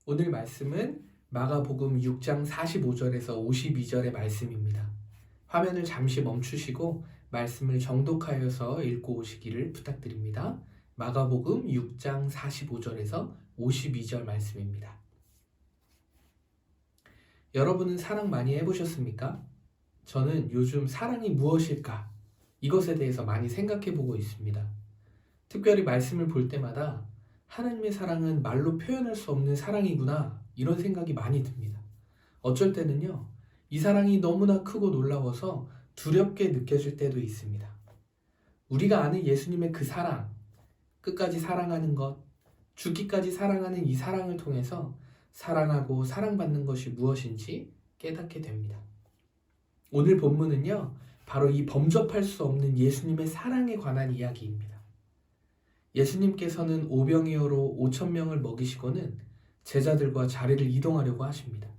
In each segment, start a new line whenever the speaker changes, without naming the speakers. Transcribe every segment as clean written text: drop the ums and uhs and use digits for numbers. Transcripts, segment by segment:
오늘 말씀은 마가복음 6장 45절에서 52절의 말씀입니다. 화면을 잠시 멈추시고 말씀을 정독하여서 읽고 오시기를 부탁드립니다. 마가복음 6장 45절에서 52절 말씀입니다. 여러분은 사랑 많이 해보셨습니까? 저는 요즘 사랑이 무엇일까? 이것에 대해서 많이 생각해 보고 있습니다. 특별히 말씀을 볼 때마다 하나님의 사랑은 말로 표현할 수 없는 사랑이구나, 이런 생각이 많이 듭니다. 어쩔 때는요, 이 사랑이 너무나 크고 놀라워서 두렵게 느껴질 때도 있습니다. 우리가 아는 예수님의 그 사랑, 끝까지 사랑하는 것, 죽기까지 사랑하는 이 사랑을 통해서 사랑하고 사랑받는 것이 무엇인지 깨닫게 됩니다. 오늘 본문은요, 바로 이 범접할 수 없는 예수님의 사랑에 관한 이야기입니다. 예수님께서는 오병이어로 5,000명을 먹이시고는 제자들과 자리를 이동하려고 하십니다.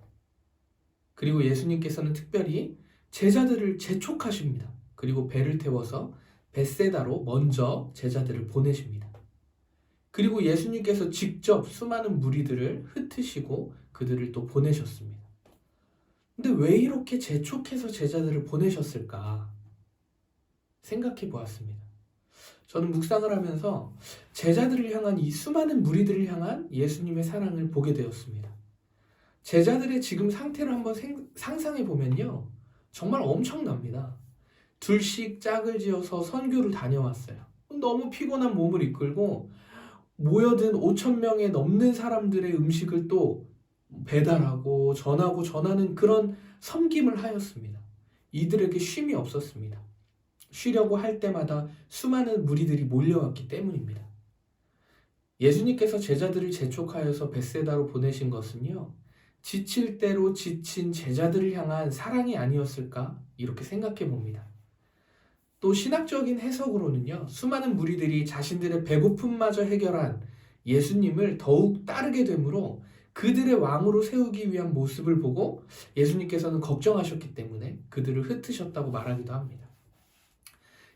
그리고 예수님께서는 특별히 제자들을 재촉하십니다. 그리고 배를 태워서 벳세다로 먼저 제자들을 보내십니다. 그리고 예수님께서 직접 수많은 무리들을 흩으시고 그들을 또 보내셨습니다. 근데 왜 이렇게 재촉해서 제자들을 보내셨을까 생각해 보았습니다. 저는 묵상을 하면서 제자들을 향한 이 수많은 무리들을 향한 예수님의 사랑을 보게 되었습니다. 제자들의 지금 상태를 한번 상상해 보면요, 정말 엄청납니다. 둘씩 짝을 지어서 선교를 다녀왔어요. 너무 피곤한 몸을 이끌고 모여든 5,000명에 넘는 사람들의 음식을 또 배달하고 전하는 그런 섬김을 하였습니다. 이들에게 쉼이 없었습니다. 쉬려고 할 때마다 수많은 무리들이 몰려왔기 때문입니다. 예수님께서 제자들을 재촉하여서 벳세다로 보내신 것은요, 지칠 대로 지친 제자들을 향한 사랑이 아니었을까, 이렇게 생각해 봅니다. 또 신학적인 해석으로는요, 수많은 무리들이 자신들의 배고픔마저 해결한 예수님을 더욱 따르게 되므로 그들의 왕으로 세우기 위한 모습을 보고 예수님께서는 걱정하셨기 때문에 그들을 흩으셨다고 말하기도 합니다.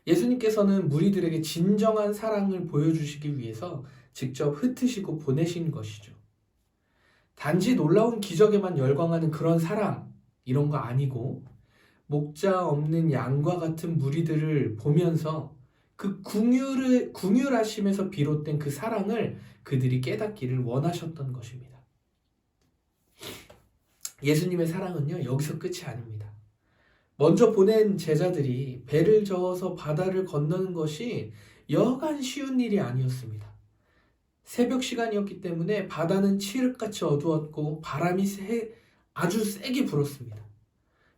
예수님께서는 무리들에게 진정한 사랑을 보여주시기 위해서 직접 흩으시고 보내신 것이죠. 단지 놀라운 기적에만 열광하는 그런 사랑, 이런 거 아니고 목자 없는 양과 같은 무리들을 보면서 그 궁휼하심에서 비롯된 그 사랑을 그들이 깨닫기를 원하셨던 것입니다. 예수님의 사랑은요, 여기서 끝이 아닙니다. 먼저 보낸 제자들이 배를 저어서 바다를 건너는 것이 여간 쉬운 일이 아니었습니다. 새벽 시간이었기 때문에 바다는 칠흑같이 어두웠고 바람이 아주 세게 불었습니다.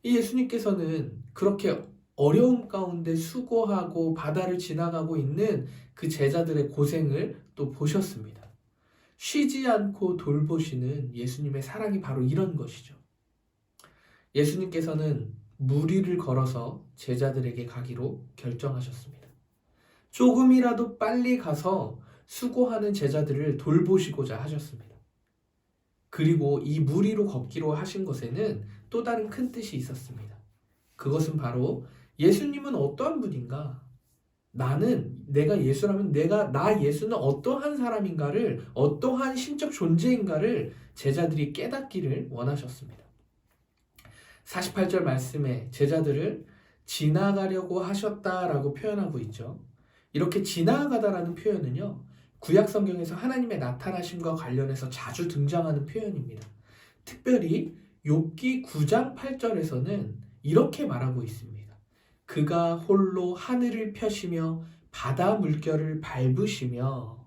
이 예수님께서는 그렇게 어려움 가운데 수고하고 바다를 지나가고 있는 그 제자들의 고생을 또 보셨습니다. 쉬지 않고 돌보시는 예수님의 사랑이 바로 이런 것이죠. 예수님께서는 무리를 걸어서 제자들에게 가기로 결정하셨습니다. 조금이라도 빨리 가서 수고하는 제자들을 돌보시고자 하셨습니다. 그리고 이 무리로 걷기로 하신 것에는 또 다른 큰 뜻이 있었습니다. 그것은 바로 예수님은 어떠한 분인가? 내가 예수라면 나 예수는 어떠한 사람인가를, 어떠한 신적 존재인가를 제자들이 깨닫기를 원하셨습니다. 48절 말씀에 제자들을 지나가려고 하셨다라고 표현하고 있죠. 이렇게 지나가다라는 표현은요, 구약 성경에서 하나님의 나타나심과 관련해서 자주 등장하는 표현입니다. 특별히 욥기 9장 8절에서는 이렇게 말하고 있습니다. 그가 홀로 하늘을 펴시며 바다 물결을 밟으시며.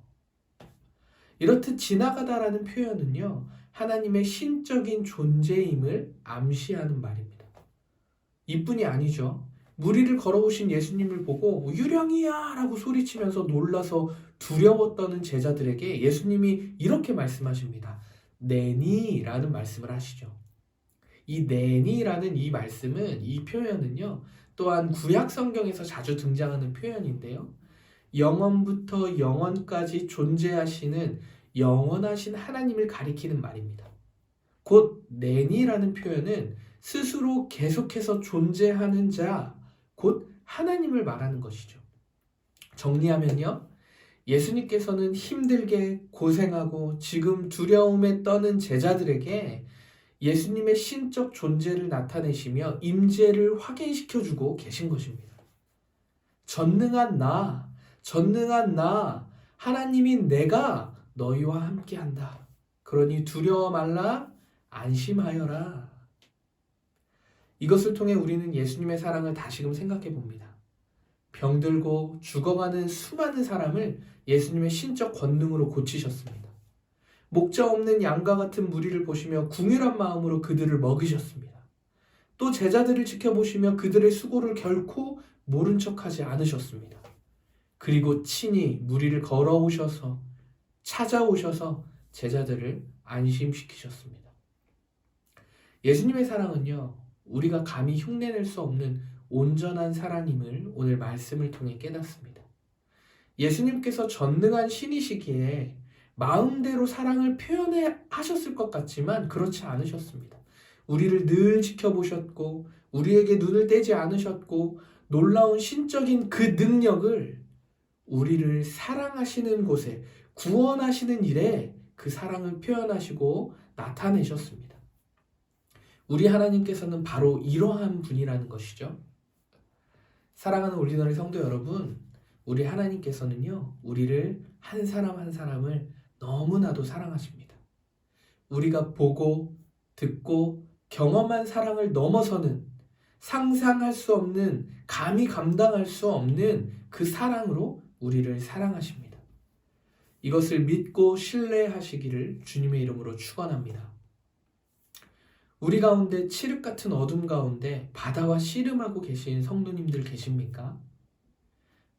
이렇듯 지나가다라는 표현은요, 하나님의 신적인 존재임을 암시하는 말입니다. 이뿐이 아니죠. 무리를 걸어오신 예수님을 보고 유령이야 라고 소리치면서 놀라서 두려워 떠는 제자들에게 예수님이 이렇게 말씀하십니다. 내니 라는 말씀을 하시죠. 이 내니라는 이 말씀은, 이 표현은요, 또한 구약 성경에서 자주 등장하는 표현인데요, 영원부터 영원까지 존재하시는 영원하신 하나님을 가리키는 말입니다. 곧 내니라는 표현은 스스로 계속해서 존재하는 자, 곧 하나님을 말하는 것이죠. 정리하면요, 예수님께서는 힘들게 고생하고 지금 두려움에 떠는 제자들에게 예수님의 신적 존재를 나타내시며 임재를 확인시켜주고 계신 것입니다. 전능한 나, 하나님인 내가 너희와 함께한다. 그러니 두려워 말라, 안심하여라. 이것을 통해 우리는 예수님의 사랑을 다시금 생각해 봅니다. 병들고 죽어가는 수많은 사람을 예수님의 신적 권능으로 고치셨습니다. 목자 없는 양과 같은 무리를 보시며 궁휼한 마음으로 그들을 먹이셨습니다. 또 제자들을 지켜보시며 그들의 수고를 결코 모른 척하지 않으셨습니다. 그리고 친히 무리를 걸어오셔서 찾아오셔서 제자들을 안심시키셨습니다. 예수님의 사랑은요, 우리가 감히 흉내낼 수 없는 온전한 사랑임을 오늘 말씀을 통해 깨닫습니다. 예수님께서 전능한 신이시기에 마음대로 사랑을 표현하셨을 것 같지만 그렇지 않으셨습니다. 우리를 늘 지켜보셨고 우리에게 눈을 떼지 않으셨고 놀라운 신적인 그 능력을 우리를 사랑하시는 곳에 구원하시는 일에 그 사랑을 표현하시고 나타내셨습니다. 우리 하나님께서는 바로 이러한 분이라는 것이죠. 사랑하는 우리나라의 성도 여러분, 우리 하나님께서는요, 우리를 한 사람 한 사람을 너무나도 사랑하십니다. 우리가 보고 듣고 경험한 사랑을 넘어서는 상상할 수 없는, 감히 감당할 수 없는 그 사랑으로 우리를 사랑하십니다. 이것을 믿고 신뢰하시기를 주님의 이름으로 축원합니다. 우리 가운데 칠흑 같은 어둠 가운데 바다와 씨름하고 계신 성도님들 계십니까?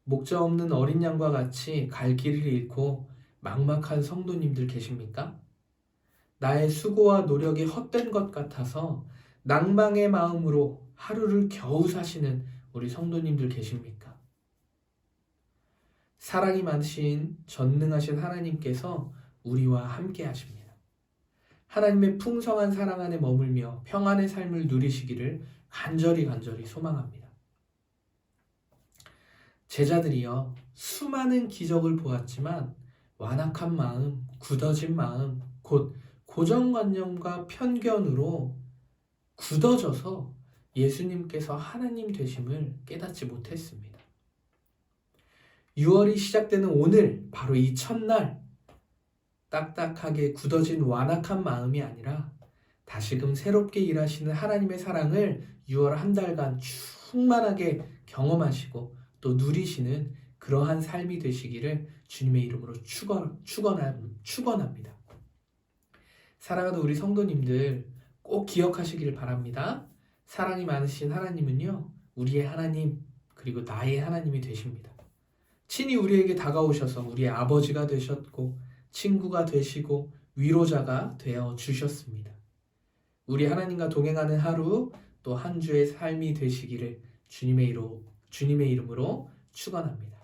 목자 없는 어린 양과 같이 갈 길을 잃고 막막한 성도님들 계십니까? 나의 수고와 노력이 헛된 것 같아서 낭망의 마음으로 하루를 겨우 사시는 우리 성도님들 계십니까? 사랑이 많으신 전능하신 하나님께서 우리와 함께 하십니다. 하나님의 풍성한 사랑 안에 머물며 평안의 삶을 누리시기를 간절히 소망합니다. 제자들이요, 수많은 기적을 보았지만 완악한 마음, 굳어진 마음, 곧 고정관념과 편견으로 굳어져서 예수님께서 하나님 되심을 깨닫지 못했습니다. 6월이 시작되는 오늘, 바로 이 첫날, 딱딱하게 굳어진 완악한 마음이 아니라 다시금 새롭게 일하시는 하나님의 사랑을 6월 한 달간 충만하게 경험하시고 또 누리시는 그러한 삶이 되시기를 주님의 이름으로 축원합니다. 사랑하는 우리 성도님들 꼭 기억하시길 바랍니다. 사랑이 많으신 하나님은요, 우리의 하나님 그리고 나의 하나님이 되십니다. 친히 우리에게 다가오셔서 우리의 아버지가 되셨고 친구가 되시고 위로자가 되어 주셨습니다. 우리 하나님과 동행하는 하루 또 한 주의 삶이 되시기를 주님의 이름으로 축원합니다.